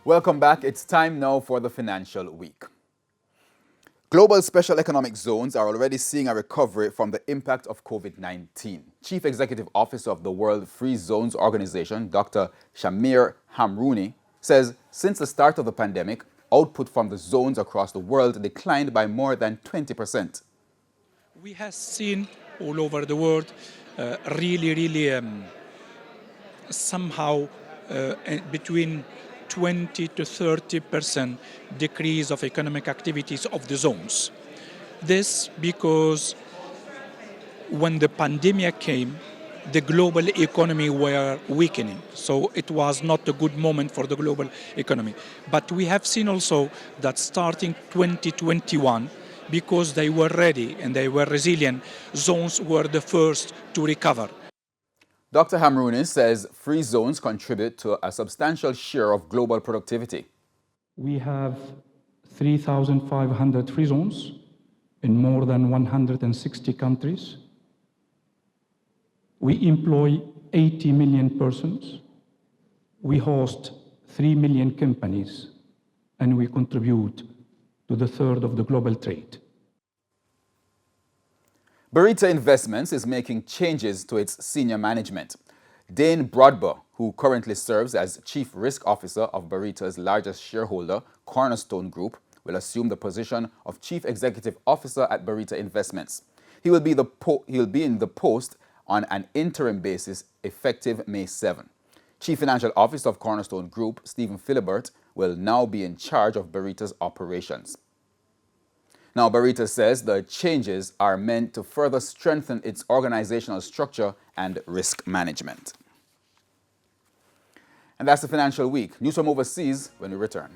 Welcome back. It's time now for the financial week. Global special economic zones are already seeing a recovery from the impact of COVID-19. Chief Executive Officer of the World Free Zones Organization, Dr. Shamir Hamrouni, says since the start of the pandemic, output from the zones across the world declined by more than 20%. We have seen all over the world really somehow between 20 to 30% decrease of economic activities of the zones. This because when the pandemic came, the global economy were weakening. So it was not a good moment for the global economy. But we have seen also that starting 2021, because they were ready and they were resilient, zones were the first to recover. Dr. Hamrouni says free zones contribute to a substantial share of global productivity. We have 3,500 free zones in more than 160 countries. We employ 80 million persons. We host 3 million companies, and we contribute to the third of the global trade. Burrito Investments is making changes to its senior management. Dane Broadber, who currently serves as Chief Risk Officer of Burrito's largest shareholder, Cornerstone Group, will assume the position of Chief Executive Officer at Burrito Investments. He will be in the post on an interim basis effective May 7. Chief Financial Officer of Cornerstone Group, Stephen Philibert, will now be in charge of Burrito's operations. Now, Burrito says the changes are meant to further strengthen its organizational structure and risk management. And that's the Financial Week. News from overseas when we return.